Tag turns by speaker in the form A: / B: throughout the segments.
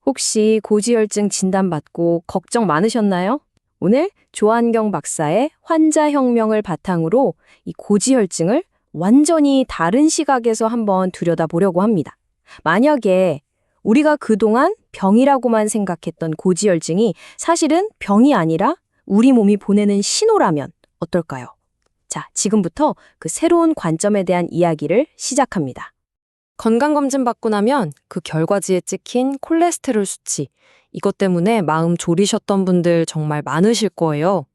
A: 혹시 고지혈증 진단받고 걱정 많으셨나요? 오늘 조한경 박사의 환자혁명을 바탕으로 이 고지혈증을 완전히 다른 시각에서 한번 들여다보려고 합니다. 만약에 우리가 그동안 병이라고만 생각했던 고지혈증이 사실은 병이 아니라 우리 몸이 보내는 신호라면 어떨까요? 자, 지금부터 그 새로운 관점에 대한 이야기를 시작합니다. 건강검진 받고 나면 그 결과지에 찍힌 콜레스테롤 수치, 이것 때문에 마음 졸이셨던 분들 정말 많으실 거예요.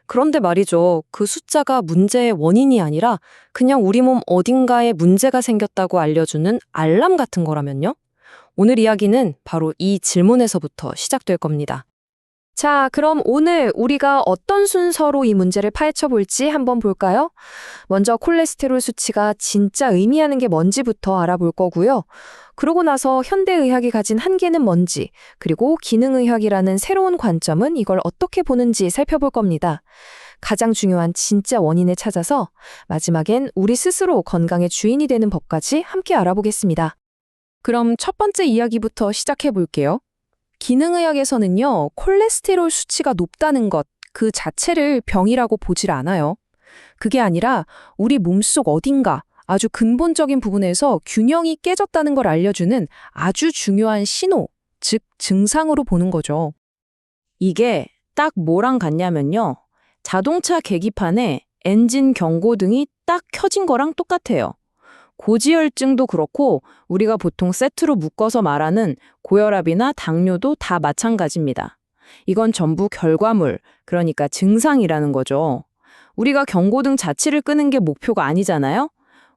A: 그런데 말이죠, 그 숫자가 문제의 원인이 아니라 그냥 우리 몸 어딘가에 문제가 생겼다고 알려주는 알람 같은 거라면요? 오늘 이야기는 바로 이 질문에서부터 시작될 겁니다. 자, 그럼 오늘 우리가 어떤 순서로 이 문제를 파헤쳐 볼지 한번 볼까요? 먼저 콜레스테롤 수치가 진짜 의미하는 게 뭔지부터 알아볼 거고요. 그러고 나서 현대의학이 가진 한계는 뭔지, 그리고 기능의학이라는 새로운 관점은 이걸 어떻게 보는지 살펴볼 겁니다. 가장 중요한 진짜 원인을 찾아서 마지막엔 우리 스스로 건강의 주인이 되는 법까지 함께 알아보겠습니다. 그럼 첫 번째 이야기부터 시작해 볼게요. 기능의학에서는요, 콜레스테롤 수치가 높다는 것, 그 자체를 병이라고 보질 않아요. 그게 아니라 우리 몸속 어딘가 아주 근본적인 부분에서 균형이 깨졌다는 걸 알려주는 아주 중요한 신호, 즉 증상으로 보는 거죠. 이게 딱 뭐랑 같냐면요. 자동차 계기판에 엔진 경고등이 딱 켜진 거랑 똑같아요. 고지혈증도 그렇고 우리가 보통 세트로 묶어서 말하는 고혈압이나 당뇨도 다 마찬가지입니다. 이건 전부 결과물, 그러니까 증상이라는 거죠. 우리가 경고등 자체를 끄는 게 목표가 아니잖아요?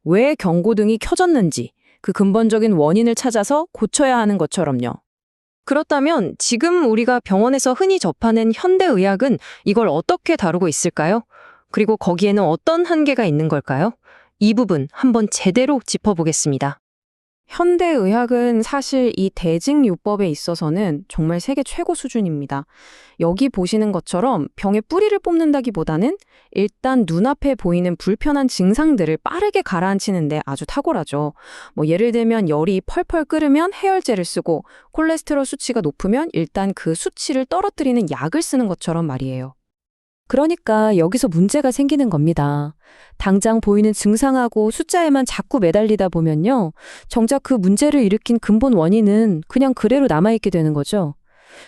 A: 왜 경고등이 켜졌는지, 그 근본적인 원인을 찾아서 고쳐야 하는 것처럼요. 그렇다면 지금 우리가 병원에서 흔히 접하는 현대의학은 이걸 어떻게 다루고 있을까요? 그리고 거기에는 어떤 한계가 있는 걸까요? 이 부분 한번 제대로 짚어보겠습니다. 현대의학은 사실 이 대증요법에 있어서는 정말 세계 최고 수준입니다. 여기 보시는 것처럼 병의 뿌리를 뽑는다기보다는 일단 눈앞에 보이는 불편한 증상들을 빠르게 가라앉히는데 아주 탁월하죠. 예를 들면 열이 펄펄 끓으면 해열제를 쓰고 콜레스테롤 수치가 높으면 일단 그 수치를 떨어뜨리는 약을 쓰는 것처럼 말이에요. 그러니까 여기서 문제가 생기는 겁니다. 당장 보이는 증상하고 숫자에만 자꾸 매달리다 보면요. 정작 그 문제를 일으킨 근본 원인은 그냥 그대로 남아있게 되는 거죠.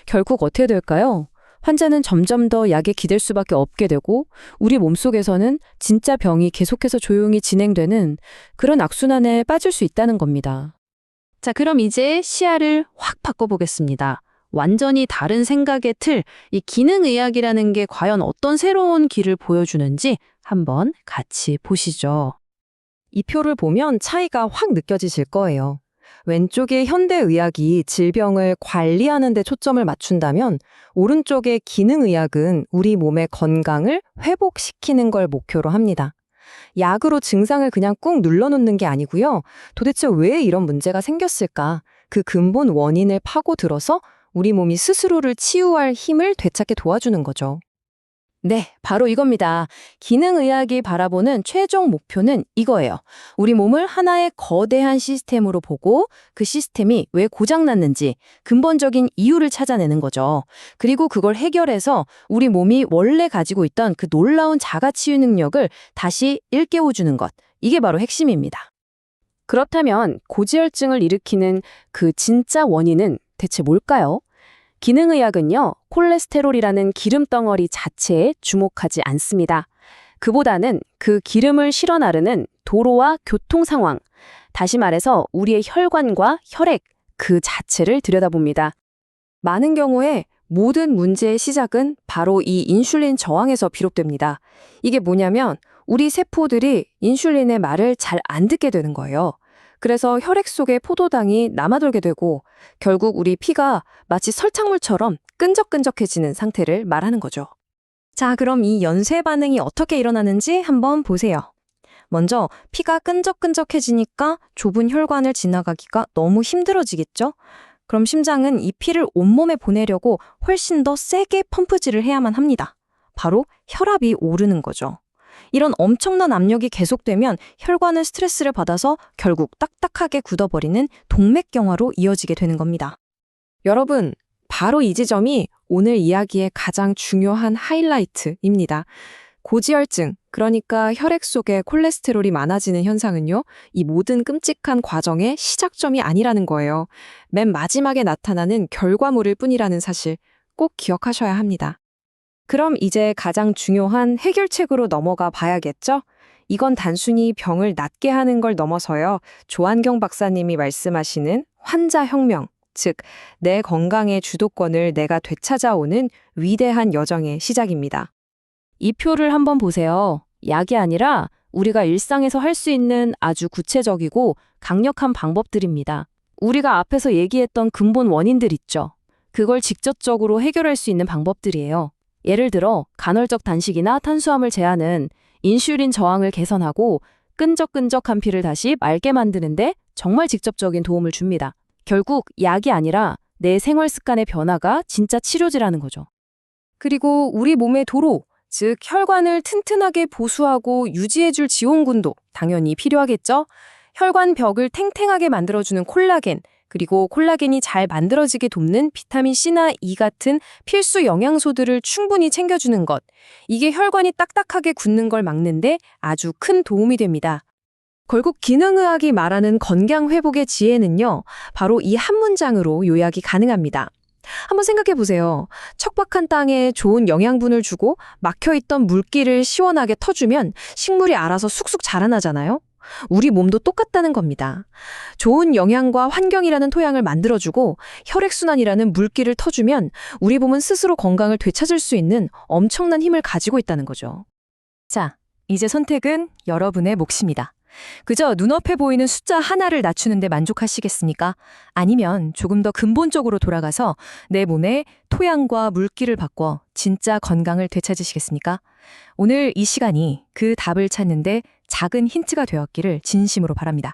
A: 결국 어떻게 될까요? 환자는 점점 더 약에 기댈 수밖에 없게 되고 우리 몸속에서는 진짜 병이 계속해서 조용히 진행되는 그런 악순환에 빠질 수 있다는 겁니다. 자, 그럼 이제 시야를 확 바꿔보겠습니다. 완전히 다른 생각의 틀, 이 기능의학이라는 게 과연 어떤 새로운 길을 보여주는지 한번 같이 보시죠. 이 표를 보면 차이가 확 느껴지실 거예요. 왼쪽의 현대의학이 질병을 관리하는 데 초점을 맞춘다면 오른쪽의 기능의학은 우리 몸의 건강을 회복시키는 걸 목표로 합니다. 약으로 증상을 그냥 꾹 눌러놓는 게 아니고요. 도대체 왜 이런 문제가 생겼을까? 그 근본 원인을 파고들어서 우리 몸이 스스로를 치유할 힘을 되찾게 도와주는 거죠. 네, 바로 이겁니다. 기능의학이 바라보는 최종 목표는 이거예요. 우리 몸을 하나의 거대한 시스템으로 보고 그 시스템이 왜 고장났는지 근본적인 이유를 찾아내는 거죠. 그리고 그걸 해결해서 우리 몸이 원래 가지고 있던 그 놀라운 자가치유 능력을 다시 일깨워주는 것. 이게 바로 핵심입니다. 그렇다면 고지혈증을 일으키는 그 진짜 원인은 대체 뭘까요? 기능의학은요, 콜레스테롤이라는 기름덩어리 자체에 주목하지 않습니다. 그보다는 그 기름을 실어 나르는 도로와 교통 상황, 다시 말해서 우리의 혈관과 혈액, 그 자체를 들여다봅니다. 많은 경우에 모든 문제의 시작은 바로 이 인슐린 저항에서 비롯됩니다. 이게 뭐냐면 우리 세포들이 인슐린의 말을 잘 안 듣게 되는 거예요. 그래서 혈액 속에 포도당이 남아돌게 되고 결국 우리 피가 마치 설탕물처럼 끈적끈적해지는 상태를 말하는 거죠. 자, 그럼 이 연쇄 반응이 어떻게 일어나는지 한번 보세요. 먼저 피가 끈적끈적해지니까 좁은 혈관을 지나가기가 너무 힘들어지겠죠? 그럼 심장은 이 피를 온몸에 보내려고 훨씬 더 세게 펌프질을 해야만 합니다. 바로 혈압이 오르는 거죠. 이런 엄청난 압력이 계속되면 혈관은 스트레스를 받아서 결국 딱딱하게 굳어버리는 동맥경화로 이어지게 되는 겁니다. 여러분, 바로 이 지점이 오늘 이야기의 가장 중요한 하이라이트입니다. 고지혈증, 그러니까 혈액 속에 콜레스테롤이 많아지는 현상은요, 이 모든 끔찍한 과정의 시작점이 아니라는 거예요. 맨 마지막에 나타나는 결과물일 뿐이라는 사실 꼭 기억하셔야 합니다. 그럼 이제 가장 중요한 해결책으로 넘어가 봐야겠죠? 이건 단순히 병을 낫게 하는 걸 넘어서요, 조한경 박사님이 말씀하시는 환자혁명, 즉, 내 건강의 주도권을 내가 되찾아오는 위대한 여정의 시작입니다. 이 표를 한번 보세요. 약이 아니라 우리가 일상에서 할 수 있는 아주 구체적이고 강력한 방법들입니다. 우리가 앞에서 얘기했던 근본 원인들 있죠. 그걸 직접적으로 해결할 수 있는 방법들이에요. 예를 들어 간헐적 단식이나 탄수화물 제한은 인슐린 저항을 개선하고 끈적끈적한 피를 다시 맑게 만드는데 정말 직접적인 도움을 줍니다. 결국 약이 아니라 내 생활 습관의 변화가 진짜 치료제라는 거죠. 그리고 우리 몸의 도로, 즉 혈관을 튼튼하게 보수하고 유지해줄 지원군도 당연히 필요하겠죠? 혈관 벽을 탱탱하게 만들어주는 콜라겐, 그리고 콜라겐이 잘 만들어지게 돕는 비타민 C나 E 같은 필수 영양소들을 충분히 챙겨주는 것. 이게 혈관이 딱딱하게 굳는 걸 막는데 아주 큰 도움이 됩니다. 결국 기능의학이 말하는 건강 회복의 지혜는요, 바로 이 한 문장으로 요약이 가능합니다. 한번 생각해 보세요. 척박한 땅에 좋은 영양분을 주고 막혀있던 물기를 시원하게 터주면 식물이 알아서 쑥쑥 자라나잖아요. 우리 몸도 똑같다는 겁니다. 좋은 영양과 환경이라는 토양을 만들어주고 혈액순환이라는 물기를 터주면 우리 몸은 스스로 건강을 되찾을 수 있는 엄청난 힘을 가지고 있다는 거죠. 자, 이제 선택은 여러분의 몫입니다. 그저 눈앞에 보이는 숫자 하나를 낮추는데 만족하시겠습니까? 아니면 조금 더 근본적으로 돌아가서 내 몸의 토양과 물기를 바꿔 진짜 건강을 되찾으시겠습니까? 오늘 이 시간이 그 답을 찾는데 작은 힌트가 되었기를 진심으로 바랍니다.